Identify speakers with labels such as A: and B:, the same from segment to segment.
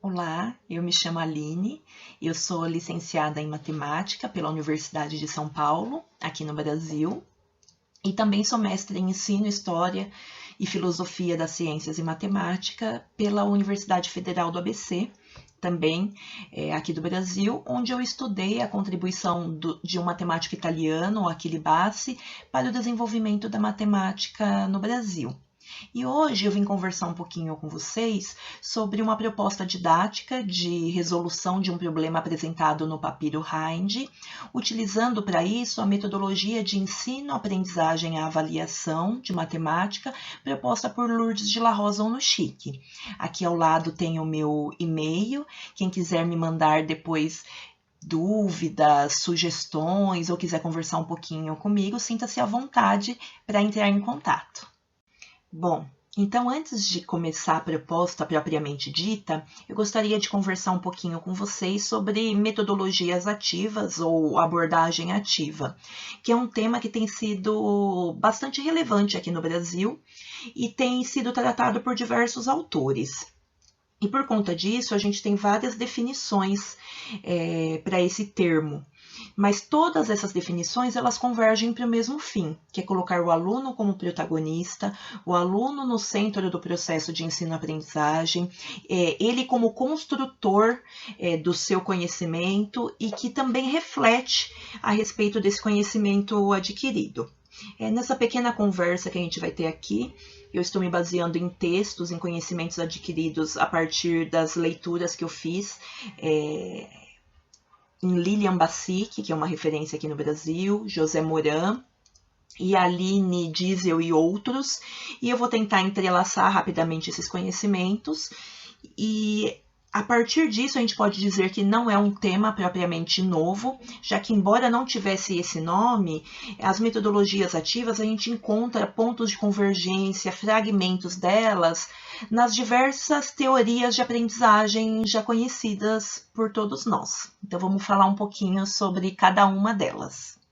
A: Olá, eu me chamo Aline, eu sou licenciada em Matemática pela Universidade de São Paulo, aqui no Brasil, e também sou mestre em Ensino, História e Filosofia das Ciências e Matemática pela Universidade Federal do ABC, também aqui do Brasil, onde eu estudei a contribuição de um matemático italiano, Achille Bassi, para o desenvolvimento da matemática no Brasil. E hoje eu vim conversar um pouquinho com vocês sobre uma proposta didática de resolução de um problema apresentado no papiro Hind, utilizando para isso a metodologia de ensino, aprendizagem e avaliação de matemática proposta por Lourdes de la Rosa Onuchique. Aqui ao lado tem o meu e-mail, quem quiser me mandar depois dúvidas, sugestões ou quiser conversar um pouquinho comigo, sinta-se à vontade para entrar em contato. Bom, então antes de começar a proposta propriamente dita, eu gostaria de conversar um pouquinho com vocês sobre metodologias ativas ou abordagem ativa, que é um tema que tem sido bastante relevante aqui no Brasil e tem sido tratado por diversos autores. E por conta disso, a gente tem várias definições para esse termo. Mas todas essas definições, elas convergem para o mesmo fim, que é colocar o aluno como protagonista, o aluno no centro do processo de ensino-aprendizagem, ele como construtor do seu conhecimento e que também reflete a respeito desse conhecimento adquirido. Nessa pequena conversa que a gente vai ter aqui, eu estou me baseando em textos, em conhecimentos adquiridos a partir das leituras que eu fiz em Lilian Bassic, que é uma referência aqui no Brasil, José Moran, e Aline Diesel e outros, e eu vou tentar entrelaçar rapidamente esses conhecimentos, e a partir disso a gente pode dizer que não é um tema propriamente novo, já que embora não tivesse esse nome, as metodologias ativas a gente encontra pontos de convergência, fragmentos delas, nas diversas teorias de aprendizagem já conhecidas por todos nós. Então vamos falar um pouquinho sobre cada uma delas.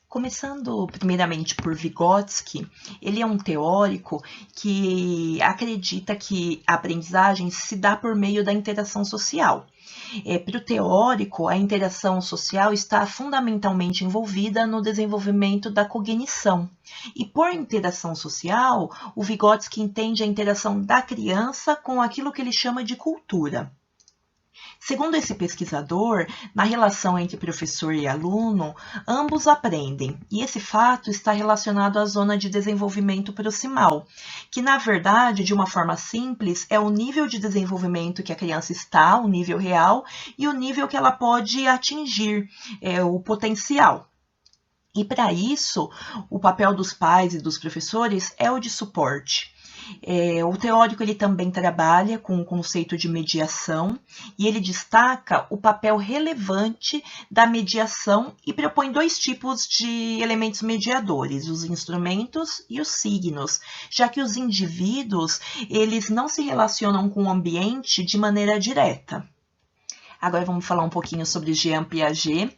A: Começando primeiramente por Vygotsky, ele é um teórico que acredita que a aprendizagem se dá por meio da interação social. Para o teórico, a interação social está fundamentalmente envolvida no desenvolvimento da cognição. E por interação social, o Vygotsky entende a interação da criança com aquilo que ele chama de cultura. Segundo esse pesquisador, na relação entre professor e aluno, ambos aprendem, e esse fato está relacionado à zona de desenvolvimento proximal, que na verdade, de uma forma simples, é o nível de desenvolvimento que a criança está, o nível real, e o nível que ela pode atingir, o potencial. E para isso, o papel dos pais e dos professores é o de suporte. O teórico ele também trabalha com o conceito de mediação e ele destaca o papel relevante da mediação e propõe dois tipos de elementos mediadores, os instrumentos e os signos, já que os indivíduos eles não se relacionam com o ambiente de maneira direta. Agora vamos falar um pouquinho sobre Jean Piaget,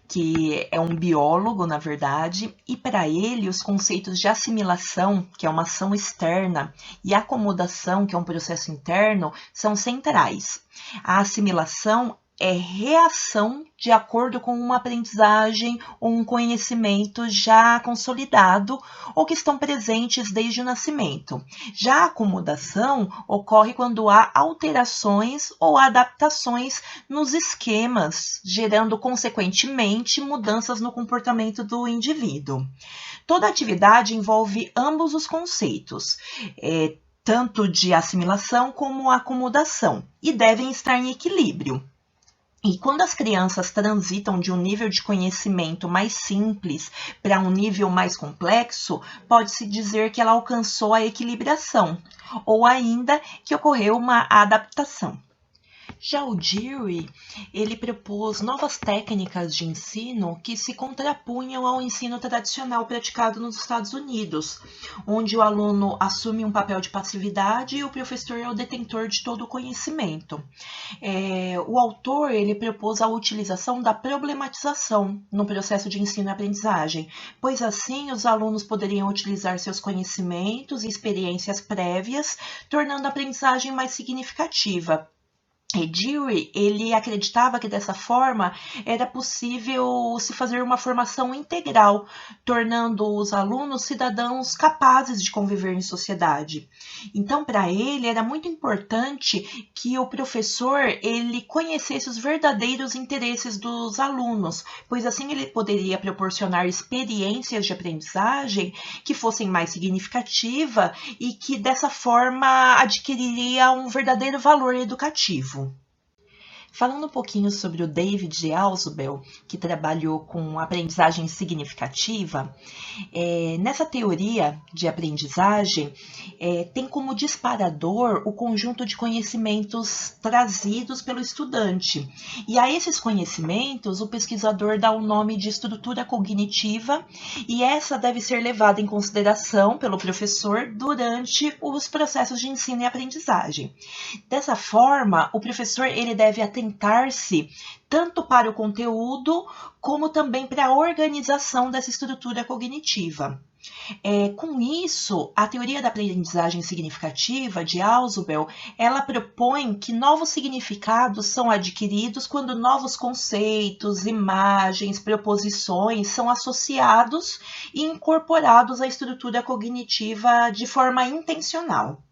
A: que é um biólogo, na verdade, e para ele os conceitos de assimilação, que é uma ação externa, e acomodação, que é um processo interno, são centrais. A assimilação é reação de acordo com uma aprendizagem ou um conhecimento já consolidado ou que estão presentes desde o nascimento. Já a acomodação ocorre quando há alterações ou adaptações nos esquemas, gerando consequentemente mudanças no comportamento do indivíduo. Toda atividade envolve ambos os conceitos, tanto de assimilação como acomodação, e devem estar em equilíbrio. E quando as crianças transitam de um nível de conhecimento mais simples para um nível mais complexo, pode-se dizer que ela alcançou a equilibração, ou ainda que ocorreu uma adaptação. Já o Dewey, ele propôs novas técnicas de ensino que se contrapunham ao ensino tradicional praticado nos Estados Unidos, onde o aluno assume um papel de passividade e o professor é o detentor de todo o conhecimento. O autor, ele propôs a utilização da problematização no processo de ensino e aprendizagem, pois assim os alunos poderiam utilizar seus conhecimentos e experiências prévias, tornando a aprendizagem mais significativa. Dewey, ele acreditava que dessa forma era possível se fazer uma formação integral, tornando os alunos cidadãos capazes de conviver em sociedade. Então, para ele, era muito importante que o professor ele conhecesse os verdadeiros interesses dos alunos, pois assim ele poderia proporcionar experiências de aprendizagem que fossem mais significativas e que dessa forma adquiriria um verdadeiro valor educativo. Falando um pouquinho sobre o David Ausubel, que trabalhou com aprendizagem significativa, nessa teoria de aprendizagem, tem como disparador o conjunto de conhecimentos trazidos pelo estudante. E a esses conhecimentos, o pesquisador dá o nome de estrutura cognitiva, e essa deve ser levada em consideração pelo professor durante os processos de ensino e aprendizagem. Dessa forma, o professor ele deve atentar-se tanto para o conteúdo como também para a organização dessa estrutura cognitiva. Com isso, a teoria da aprendizagem significativa de Ausubel, ela propõe que novos significados são adquiridos quando novos conceitos, imagens, proposições são associados e incorporados à estrutura cognitiva de forma intencional.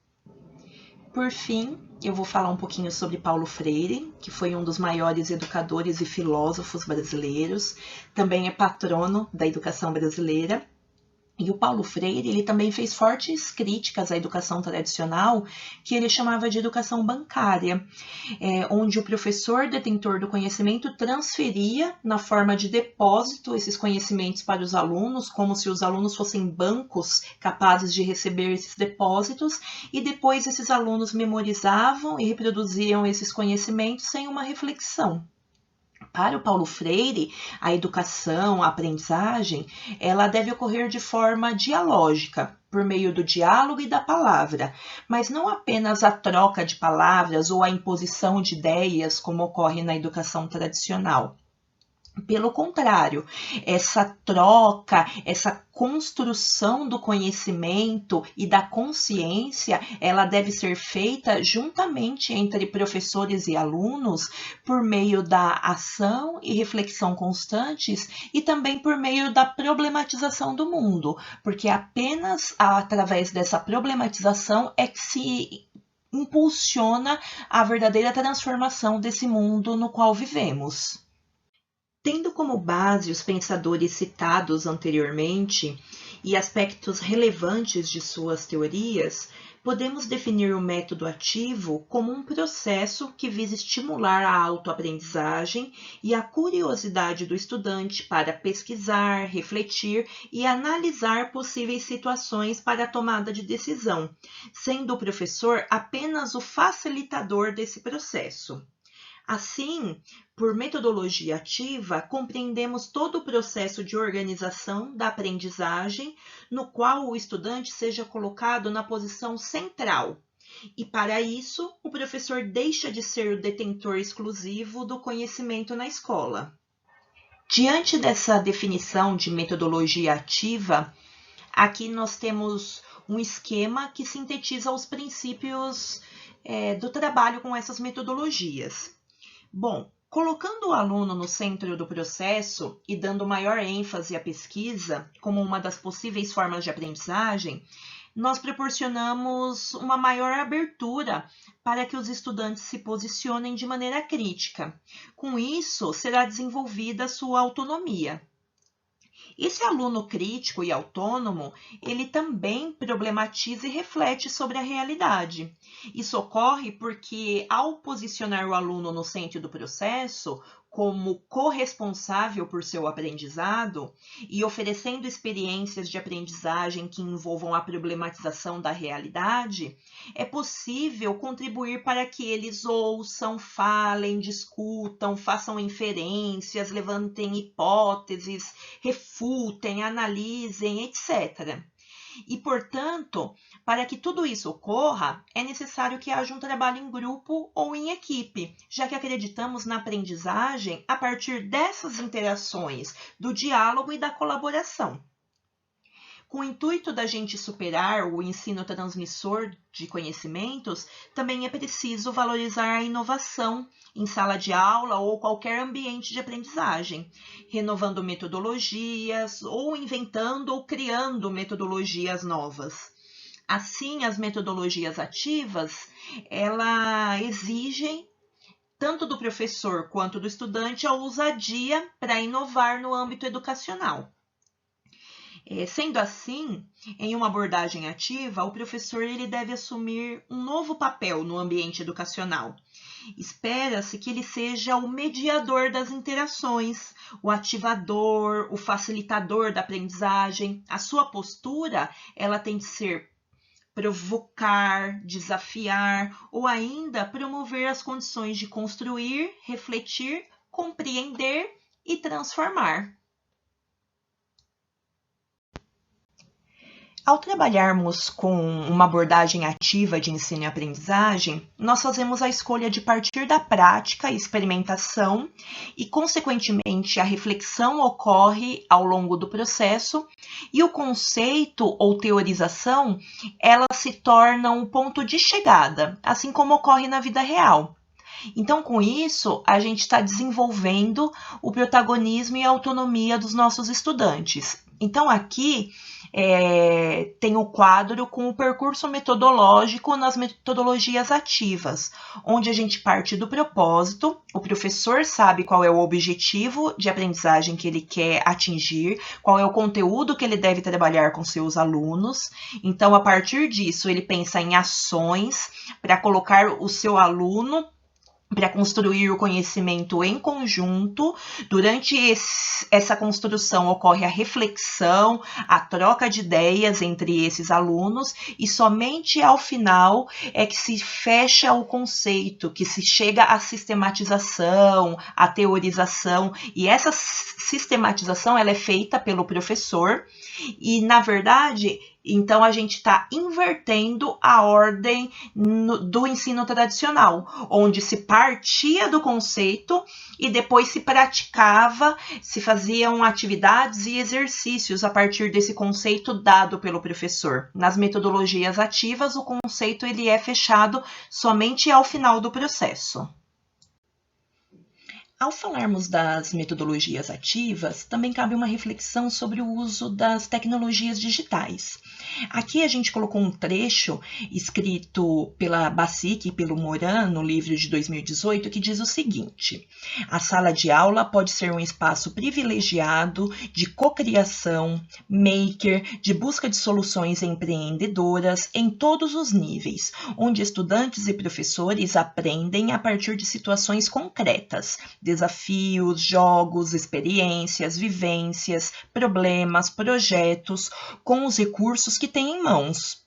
A: Por fim, eu vou falar um pouquinho sobre Paulo Freire, que foi um dos maiores educadores e filósofos brasileiros, também é patrono da educação brasileira. E o Paulo Freire, ele também fez fortes críticas à educação tradicional, que ele chamava de educação bancária, onde o professor detentor do conhecimento transferia, na forma de depósito, esses conhecimentos para os alunos, como se os alunos fossem bancos capazes de receber esses depósitos, e depois esses alunos memorizavam e reproduziam esses conhecimentos sem uma reflexão. Para o Paulo Freire, a educação, a aprendizagem, ela deve ocorrer de forma dialógica, por meio do diálogo e da palavra, mas não apenas a troca de palavras ou a imposição de ideias, como ocorre na educação tradicional. Pelo contrário, essa troca, essa construção do conhecimento e da consciência, ela deve ser feita juntamente entre professores e alunos por meio da ação e reflexão constantes e também por meio da problematização do mundo, porque apenas através dessa problematização é que se impulsiona a verdadeira transformação desse mundo no qual vivemos. Tendo como base os pensadores citados anteriormente e aspectos relevantes de suas teorias, podemos definir o método ativo como um processo que visa estimular a autoaprendizagem e a curiosidade do estudante para pesquisar, refletir e analisar possíveis situações para a tomada de decisão, sendo o professor apenas o facilitador desse processo. Assim, por metodologia ativa, compreendemos todo o processo de organização da aprendizagem, no qual o estudante seja colocado na posição central. E para isso, o professor deixa de ser o detentor exclusivo do conhecimento na escola. Diante dessa definição de metodologia ativa, aqui nós temos um esquema que sintetiza os princípios do trabalho com essas metodologias. Bom, colocando o aluno no centro do processo e dando maior ênfase à pesquisa como uma das possíveis formas de aprendizagem, nós proporcionamos uma maior abertura para que os estudantes se posicionem de maneira crítica. Com isso, será desenvolvida a sua autonomia. Esse aluno crítico e autônomo, ele também problematiza e reflete sobre a realidade. Isso ocorre porque, ao posicionar o aluno no centro do processo, como corresponsável por seu aprendizado e oferecendo experiências de aprendizagem que envolvam a problematização da realidade, é possível contribuir para que eles ouçam, falem, discutam, façam inferências, levantem hipóteses, refutem, analisem, etc. E, portanto, para que tudo isso ocorra, é necessário que haja um trabalho em grupo ou em equipe, já que acreditamos na aprendizagem a partir dessas interações, do diálogo e da colaboração. Com o intuito da gente superar o ensino transmissor de conhecimentos, também é preciso valorizar a inovação em sala de aula ou qualquer ambiente de aprendizagem, renovando metodologias ou inventando ou criando metodologias novas. Assim, as metodologias ativas, ela exigem tanto do professor quanto do estudante a ousadia para inovar no âmbito educacional. Sendo assim, em uma abordagem ativa, o professor ele deve assumir um novo papel no ambiente educacional. Espera-se que ele seja o mediador das interações, o ativador, o facilitador da aprendizagem. A sua postura, ela tem de ser provocar, desafiar ou ainda promover as condições de construir, refletir, compreender e transformar. Ao trabalharmos com uma abordagem ativa de ensino e aprendizagem, nós fazemos a escolha de partir da prática e experimentação e, consequentemente, a reflexão ocorre ao longo do processo e o conceito ou teorização, ela se torna um ponto de chegada, assim como ocorre na vida real. Então, com isso, a gente está desenvolvendo o protagonismo e a autonomia dos nossos estudantes. Então, aqui tem o quadro com o percurso metodológico nas metodologias ativas, onde a gente parte do propósito, o professor sabe qual é o objetivo de aprendizagem que ele quer atingir, qual é o conteúdo que ele deve trabalhar com seus alunos. Então, a partir disso, ele pensa em ações para colocar o seu aluno para construir o conhecimento em conjunto. Durante essa construção ocorre a reflexão, a troca de ideias entre esses alunos e somente ao final é que se fecha o conceito, que se chega à sistematização, à teorização, e essa sistematização ela é feita pelo professor e, na verdade, então, a gente está invertendo a ordem do ensino tradicional, onde se partia do conceito e depois se praticava, se faziam atividades e exercícios a partir desse conceito dado pelo professor. Nas metodologias ativas, o conceito ele é fechado somente ao final do processo. Ao falarmos das metodologias ativas, também cabe uma reflexão sobre o uso das tecnologias digitais. Aqui a gente colocou um trecho escrito pela Bassic e pelo Moran no livro de 2018 que diz o seguinte: a sala de aula pode ser um espaço privilegiado de cocriação, maker, de busca de soluções empreendedoras em todos os níveis, onde estudantes e professores aprendem a partir de situações concretas, desafios, jogos, experiências, vivências, problemas, projetos, com os recursos que têm em mãos.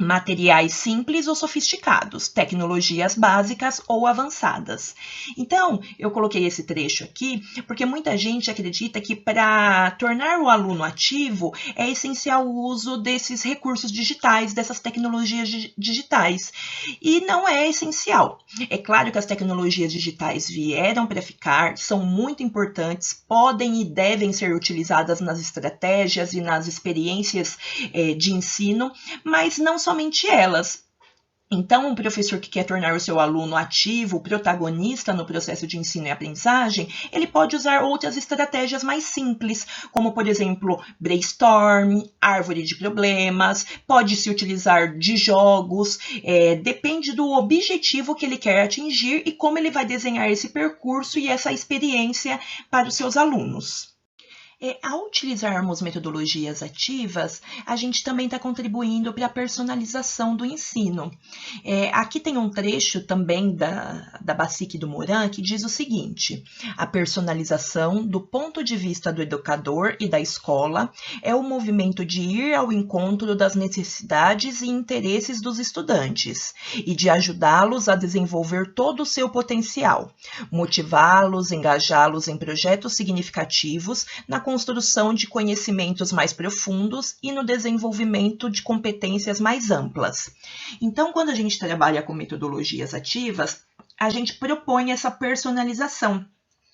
A: Materiais simples ou sofisticados, tecnologias básicas ou avançadas. Então, eu coloquei esse trecho aqui porque muita gente acredita que para tornar o aluno ativo é essencial o uso desses recursos digitais, dessas tecnologias digitais. E não é essencial. É claro que as tecnologias digitais vieram para ficar, são muito importantes, podem e devem ser utilizadas nas estratégias e nas experiências de ensino, mas não somente elas. Então, um professor que quer tornar o seu aluno ativo, protagonista no processo de ensino e aprendizagem, ele pode usar outras estratégias mais simples, como, por exemplo, brainstorm, árvore de problemas, pode se utilizar de jogos, depende do objetivo que ele quer atingir e como ele vai desenhar esse percurso e essa experiência para os seus alunos. Ao utilizarmos metodologias ativas, a gente também está contribuindo para a personalização do ensino. Aqui tem um trecho também da Bassic e do Moran que diz o seguinte: a personalização, do ponto de vista do educador e da escola, é o movimento de ir ao encontro das necessidades e interesses dos estudantes e de ajudá-los a desenvolver todo o seu potencial, motivá-los, engajá-los em projetos significativos na construção de conhecimentos mais profundos e no desenvolvimento de competências mais amplas. Então, quando a gente trabalha com metodologias ativas, a gente propõe essa personalização.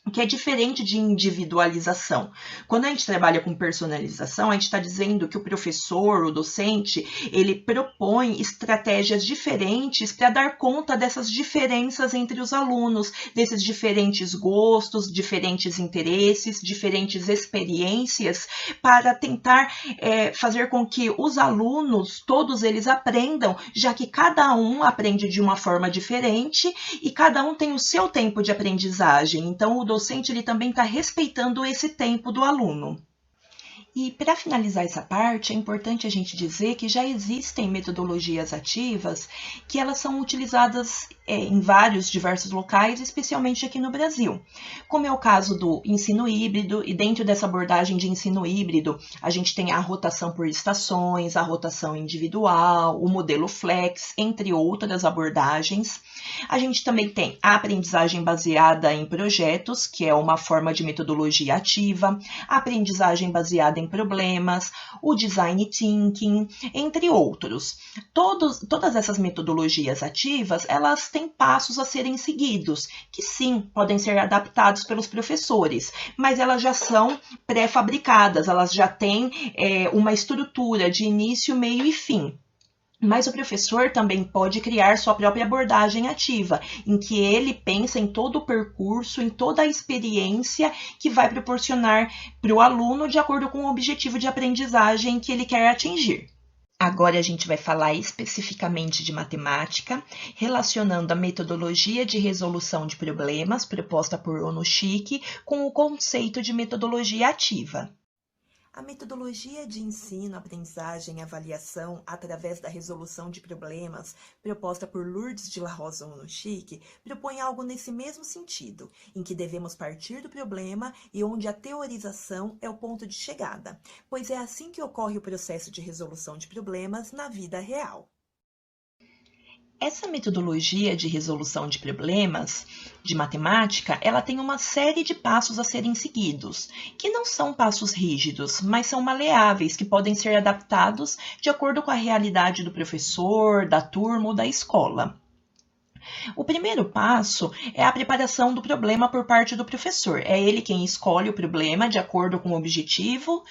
A: o que é diferente de individualização. Quando a gente trabalha com personalização, a gente está dizendo que o professor, o docente, ele propõe estratégias diferentes para dar conta dessas diferenças entre os alunos, desses diferentes gostos, diferentes interesses, diferentes experiências, para tentar fazer com que os alunos, todos eles aprendam, já que cada um aprende de uma forma diferente e cada um tem o seu tempo de aprendizagem. Então, o docente ele também está respeitando esse tempo do aluno. E para finalizar essa parte, é importante a gente dizer que já existem metodologias ativas que elas são utilizadas em vários diversos locais, especialmente aqui no Brasil, como é o caso do ensino híbrido, e dentro dessa abordagem de ensino híbrido, a gente tem a rotação por estações, a rotação individual, o modelo flex, entre outras abordagens. A gente também tem a aprendizagem baseada em projetos, que é uma forma de metodologia ativa, a aprendizagem baseada em problemas, o design thinking, entre outros. Todas essas metodologias ativas, elas têm passos a serem seguidos, que sim, podem ser adaptados pelos professores, mas elas já são pré-fabricadas, elas já têm uma estrutura de início, meio e fim. Mas o professor também pode criar sua própria abordagem ativa, em que ele pensa em todo o percurso, em toda a experiência que vai proporcionar para o aluno de acordo com o objetivo de aprendizagem que ele quer atingir. Agora a gente vai falar especificamente de matemática, relacionando a metodologia de resolução de problemas proposta por Onushiki com o conceito de metodologia ativa. A metodologia de ensino, aprendizagem e avaliação através da resolução de problemas proposta por Lourdes de la Rosa Onushiki propõe algo nesse mesmo sentido, em que devemos partir do problema e onde a teorização é o ponto de chegada, pois é assim que ocorre o processo de resolução de problemas na vida real. Essa metodologia de resolução de problemas de matemática, ela tem uma série de passos a serem seguidos, que não são passos rígidos, mas são maleáveis, que podem ser adaptados de acordo com a realidade do professor, da turma ou da escola. O primeiro passo é a preparação do problema por parte do professor. É ele quem escolhe o problema de acordo com o objetivo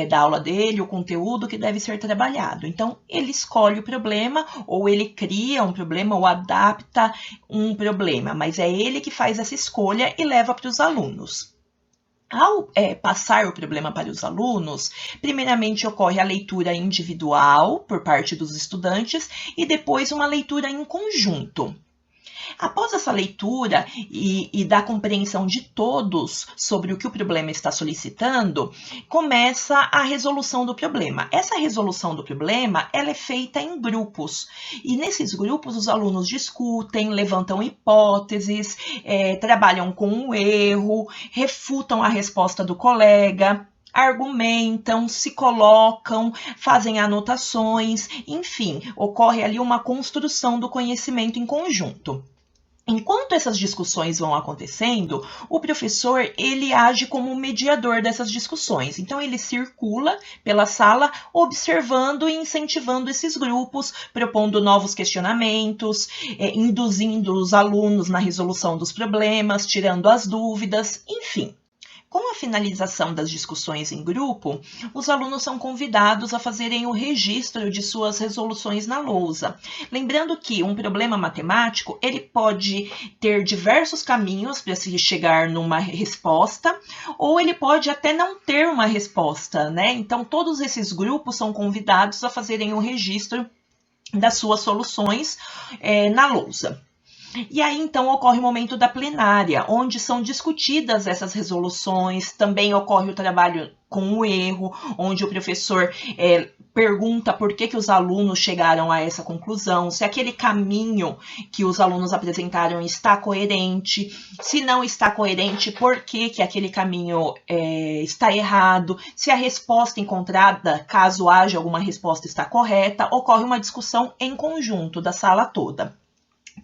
A: da aula dele, o conteúdo que deve ser trabalhado. Então, ele escolhe o problema, ou ele cria um problema, ou adapta um problema, mas é ele que faz essa escolha e leva para os alunos. Ao passar o problema para os alunos, primeiramente ocorre a leitura individual por parte dos estudantes e depois uma leitura em conjunto. Após essa leitura e da compreensão de todos sobre o que o problema está solicitando, começa a resolução do problema. Essa resolução do problema, ela é feita em grupos, e nesses grupos os alunos discutem, levantam hipóteses, trabalham com o erro, refutam a resposta do colega, argumentam, se colocam, fazem anotações, enfim, ocorre ali uma construção do conhecimento em conjunto. Enquanto essas discussões vão acontecendo, o professor ele age como mediador dessas discussões. Então, ele circula pela sala observando e incentivando esses grupos, propondo novos questionamentos, induzindo os alunos na resolução dos problemas, tirando as dúvidas, enfim. Com a finalização das discussões em grupo, os alunos são convidados a fazerem o registro de suas resoluções na lousa. Lembrando que um problema matemático, ele pode ter diversos caminhos para se chegar numa resposta, ou ele pode até não ter uma resposta, né? Então, todos esses grupos são convidados a fazerem o registro das suas soluções na lousa. E aí, então, ocorre o momento da plenária, onde são discutidas essas resoluções, também ocorre o trabalho com o erro, onde o professor pergunta por que os alunos chegaram a essa conclusão, se aquele caminho que os alunos apresentaram está coerente, se não está coerente, por que aquele caminho está errado, se a resposta encontrada, caso haja alguma resposta, está correta, ocorre uma discussão em conjunto da sala toda.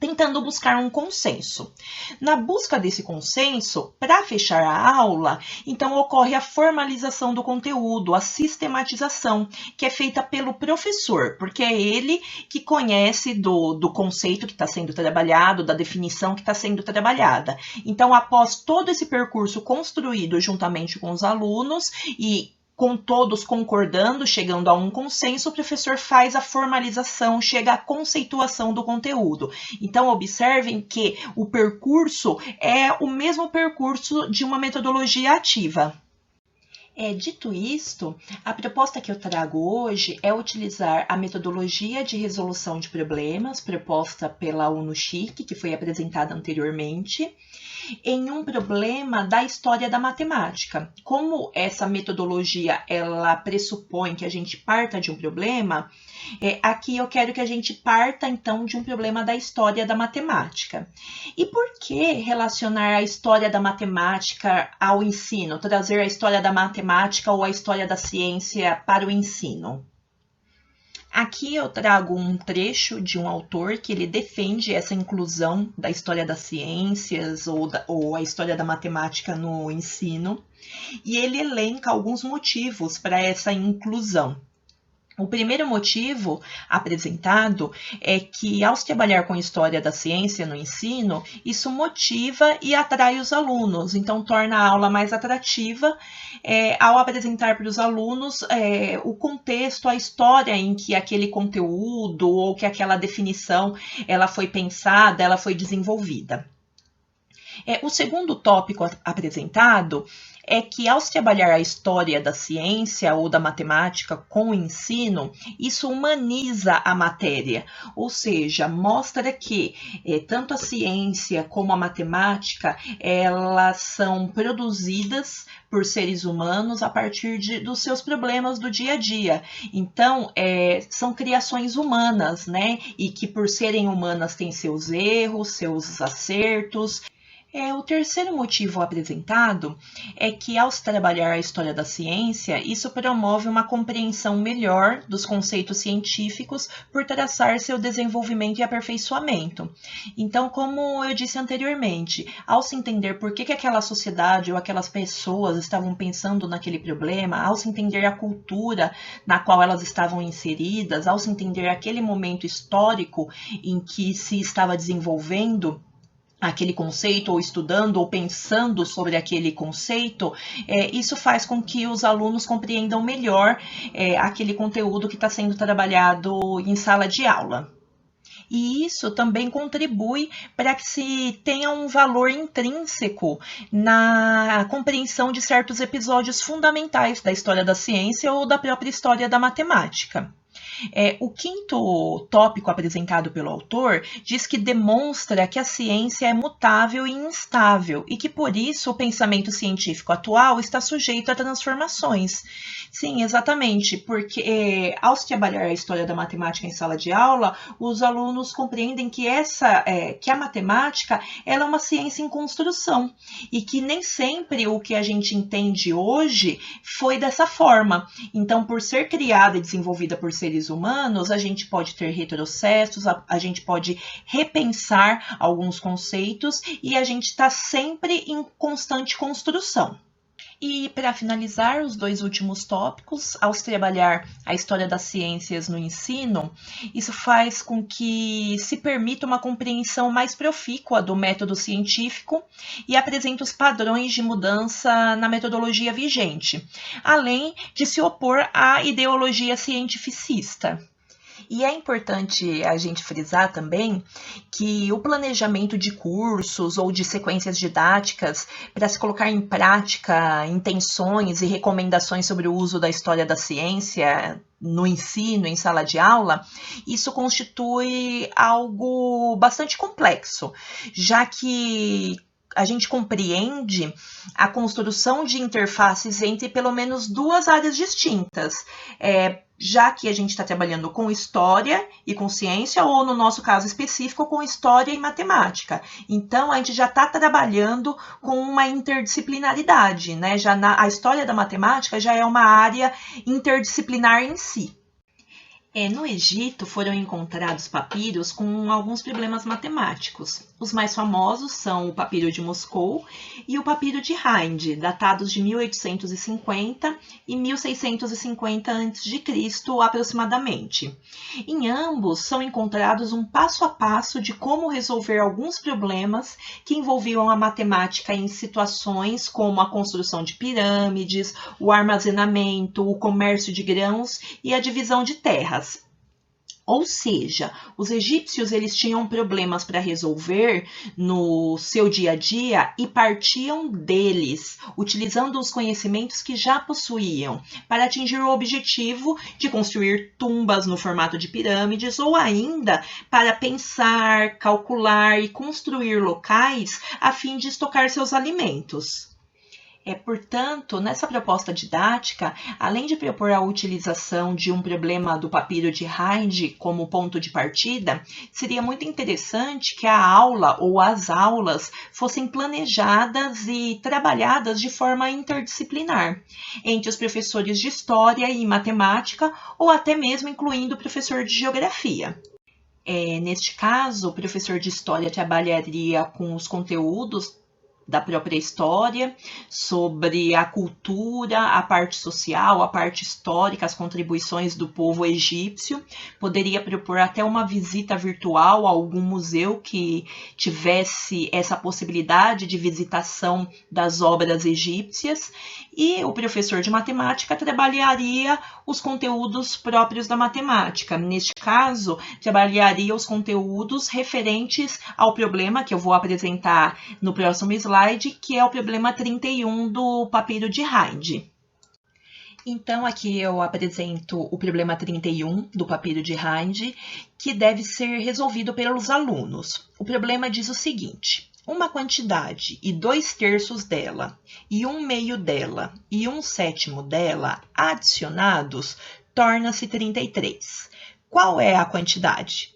A: tentando buscar um consenso. Na busca desse consenso, para fechar a aula, então ocorre a formalização do conteúdo, a sistematização, que é feita pelo professor, porque é ele que conhece do conceito que está sendo trabalhado, da definição que está sendo trabalhada. Então, após todo esse percurso construído juntamente com os alunos e com todos concordando, chegando a um consenso, o professor faz a formalização, chega à conceituação do conteúdo. Então, observem que o percurso é o mesmo percurso de uma metodologia ativa. Dito isto, a proposta que eu trago hoje é utilizar a metodologia de resolução de problemas proposta pela UNO-CHIC, que foi apresentada anteriormente, em um problema da história da matemática. Como essa metodologia ela pressupõe que a gente parta de um problema, aqui eu quero que a gente parta então de um problema da história da matemática. E por que relacionar a história da matemática ao ensino, trazer a história da matemática ou a história da ciência para o ensino? Aqui eu trago um trecho de um autor que ele defende essa inclusão da história das ciências ou a história da matemática no ensino, e ele elenca alguns motivos para essa inclusão. O primeiro motivo apresentado é que, ao se trabalhar com história da ciência no ensino, isso motiva e atrai os alunos, então torna a aula mais atrativa ao apresentar para os alunos o contexto, a história em que aquele conteúdo ou que aquela definição ela foi pensada, ela foi desenvolvida. O segundo tópico apresentado é que, ao se trabalhar a história da ciência ou da matemática com o ensino, isso humaniza a matéria, ou seja, mostra que tanto a ciência como a matemática, elas são produzidas por seres humanos a partir dos seus problemas do dia a dia. Então, são criações humanas, né? E que, por serem humanas, têm seus erros, seus acertos. O terceiro motivo apresentado é que, ao se trabalhar a história da ciência, isso promove uma compreensão melhor dos conceitos científicos por traçar seu desenvolvimento e aperfeiçoamento. Então, como eu disse anteriormente, ao se entender por que aquela sociedade ou aquelas pessoas estavam pensando naquele problema, ao se entender a cultura na qual elas estavam inseridas, ao se entender aquele momento histórico em que se estava desenvolvendo aquele conceito, ou estudando, ou pensando sobre aquele conceito, isso faz com que os alunos compreendam melhor aquele conteúdo que está sendo trabalhado em sala de aula. E isso também contribui para que se tenha um valor intrínseco na compreensão de certos episódios fundamentais da história da ciência ou da própria história da matemática. O quinto tópico apresentado pelo autor diz que demonstra que a ciência é mutável e instável e que, por isso, o pensamento científico atual está sujeito a transformações. Sim, exatamente, porque ao se trabalhar a história da matemática em sala de aula, os alunos compreendem que que a matemática ela é uma ciência em construção e que nem sempre o que a gente entende hoje foi dessa forma. Então, por ser criada e desenvolvida por seres humanos, a gente pode ter retrocessos, a gente pode repensar alguns conceitos e a gente está sempre em constante construção. E, para finalizar, os dois últimos tópicos, ao se trabalhar a história das ciências no ensino, isso faz com que se permita uma compreensão mais profícua do método científico e apresenta os padrões de mudança na metodologia vigente, além de se opor à ideologia cientificista. E é importante a gente frisar também que o planejamento de cursos ou de sequências didáticas para se colocar em prática intenções e recomendações sobre o uso da história da ciência no ensino, em sala de aula, isso constitui algo bastante complexo, já que a gente compreende a construção de interfaces entre pelo menos duas áreas distintas, já que a gente está trabalhando com história e com ciência, ou no nosso caso específico, com história e matemática. Então, a gente já está trabalhando com uma interdisciplinaridade, né? A história da matemática já é uma área interdisciplinar em si. No Egito foram encontrados papiros com alguns problemas matemáticos. Os mais famosos são o papiro de Moscou e o papiro de Hind, datados de 1850 e 1650 a.C. aproximadamente. Em ambos são encontrados um passo a passo de como resolver alguns problemas que envolviam a matemática em situações como a construção de pirâmides, o armazenamento, o comércio de grãos e a divisão de terras. Ou seja, os egípcios eles tinham problemas para resolver no seu dia a dia e partiam deles, utilizando os conhecimentos que já possuíam para atingir o objetivo de construir tumbas no formato de pirâmides ou ainda para pensar, calcular e construir locais a fim de estocar seus alimentos. Portanto, nessa proposta didática, além de propor a utilização de um problema do papiro de Hind como ponto de partida, seria muito interessante que a aula ou as aulas fossem planejadas e trabalhadas de forma interdisciplinar, entre os professores de História e Matemática ou até mesmo incluindo o professor de Geografia. Neste caso, o professor de História trabalharia com os conteúdos da própria história, sobre a cultura, a parte social, a parte histórica, as contribuições do povo egípcio. Poderia propor até uma visita virtual a algum museu que tivesse essa possibilidade de visitação das obras egípcias. E o professor de matemática trabalharia os conteúdos próprios da matemática. Neste caso, trabalharia os conteúdos referentes ao problema que eu vou apresentar no próximo slide, que é o problema 31 do papiro de Hind. Então, aqui eu apresento o problema 31 do papiro de Hind, que deve ser resolvido pelos alunos. O problema diz o seguinte: uma quantidade e 2/3 dela, e 1/2 dela, e 1/7 dela adicionados, torna-se 33. Qual é a quantidade?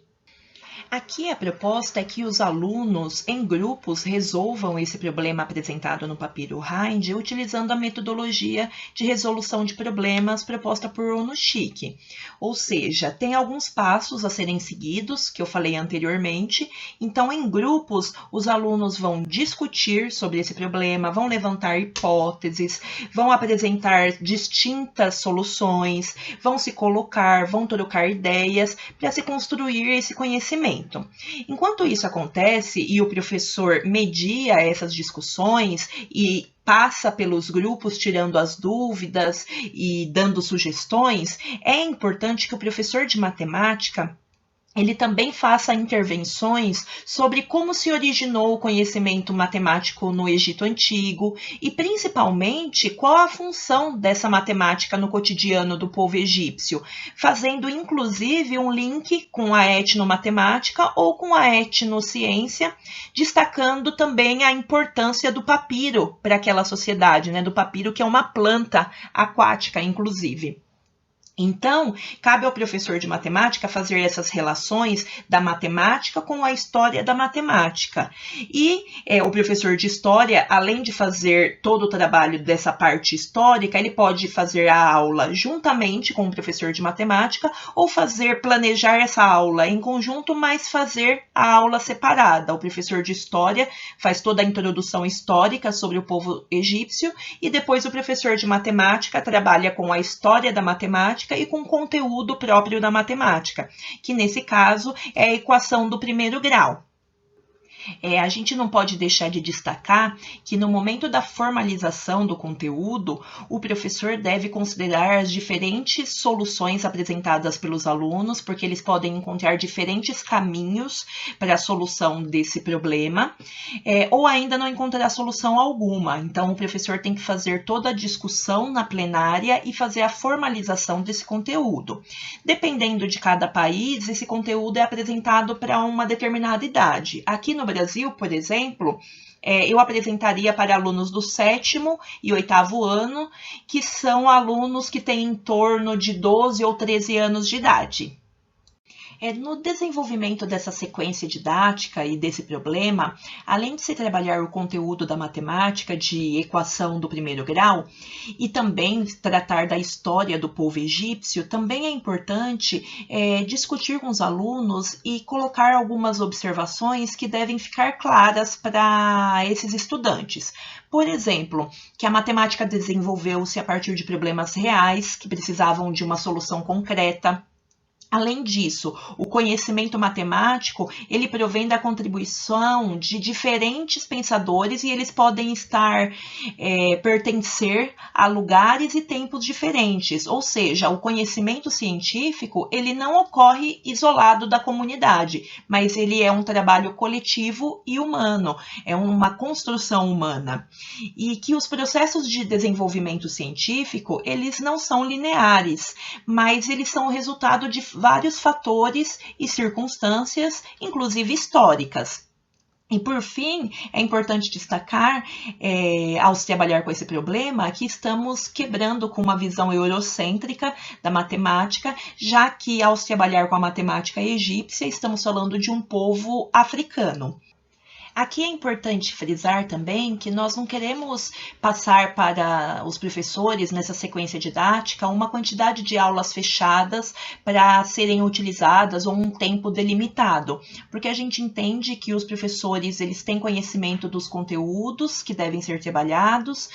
A: Aqui a proposta é que os alunos, em grupos, resolvam esse problema apresentado no papiro Hind utilizando a metodologia de resolução de problemas proposta por Onushik. Ou seja, tem alguns passos a serem seguidos, que eu falei anteriormente. Então, em grupos, os alunos vão discutir sobre esse problema, vão levantar hipóteses, vão apresentar distintas soluções, vão se colocar, vão trocar ideias para se construir esse conhecimento. Enquanto isso acontece e o professor media essas discussões e passa pelos grupos tirando as dúvidas e dando sugestões, é importante que o professor de matemática ele também faça intervenções sobre como se originou o conhecimento matemático no Egito Antigo e, principalmente, qual a função dessa matemática no cotidiano do povo egípcio, fazendo, inclusive, um link com a etnomatemática ou com a etnociência, destacando também a importância do papiro para aquela sociedade, do papiro que é uma planta aquática, inclusive. Então, cabe ao professor de matemática fazer essas relações da matemática com a história da matemática. E o professor de história, além de fazer todo o trabalho dessa parte histórica, ele pode fazer a aula juntamente com o professor de matemática ou planejar essa aula em conjunto, mas fazer a aula separada. O professor de história faz toda a introdução histórica sobre o povo egípcio e depois o professor de matemática trabalha com a história da matemática e com conteúdo próprio da matemática, que nesse caso é a equação do primeiro grau. A gente não pode deixar de destacar que no momento da formalização do conteúdo, o professor deve considerar as diferentes soluções apresentadas pelos alunos, porque eles podem encontrar diferentes caminhos para a solução desse problema, ou ainda não encontrar solução alguma. Então, o professor tem que fazer toda a discussão na plenária e fazer a formalização desse conteúdo. Dependendo de cada país, esse conteúdo é apresentado para uma determinada idade. Aqui no Brasil, por exemplo, eu apresentaria para alunos do 7º e 8º ano, que são alunos que têm em torno de 12 ou 13 anos de idade. No desenvolvimento dessa sequência didática e desse problema, além de se trabalhar o conteúdo da matemática de equação do primeiro grau e também tratar da história do povo egípcio, também é importante discutir com os alunos e colocar algumas observações que devem ficar claras para esses estudantes. Por exemplo, que a matemática desenvolveu-se a partir de problemas reais que precisavam de uma solução concreta. Além disso, o conhecimento matemático, ele provém da contribuição de diferentes pensadores e eles podem pertencer a lugares e tempos diferentes, ou seja, o conhecimento científico, ele não ocorre isolado da comunidade, mas ele é um trabalho coletivo e humano, é uma construção humana. E que os processos de desenvolvimento científico, eles não são lineares, mas eles são o resultado de vários fatores e circunstâncias, inclusive históricas. E por fim, é importante destacar, ao se trabalhar com esse problema, que estamos quebrando com uma visão eurocêntrica da matemática, já que ao se trabalhar com a matemática egípcia, estamos falando de um povo africano. Aqui é importante frisar também que nós não queremos passar para os professores, nessa sequência didática, uma quantidade de aulas fechadas para serem utilizadas ou um tempo delimitado, porque a gente entende que os professores eles têm conhecimento dos conteúdos que devem ser trabalhados,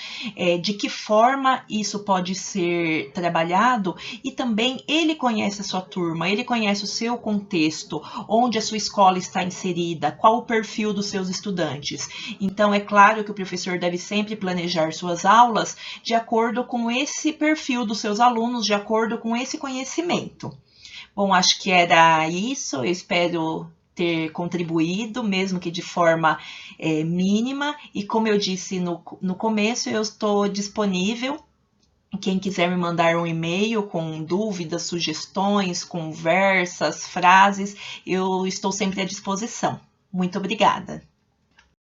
A: de que forma isso pode ser trabalhado, e também ele conhece a sua turma, ele conhece o seu contexto, onde a sua escola está inserida, qual o perfil dos seus estudantes. Então, é claro que o professor deve sempre planejar suas aulas de acordo com esse perfil dos seus alunos, de acordo com esse conhecimento. Bom, acho que era isso. Eu espero ter contribuído, mesmo que de forma mínima. E como eu disse no começo, eu estou disponível. Quem quiser me mandar um e-mail com dúvidas, sugestões, conversas, frases, eu estou sempre à disposição. Muito obrigada!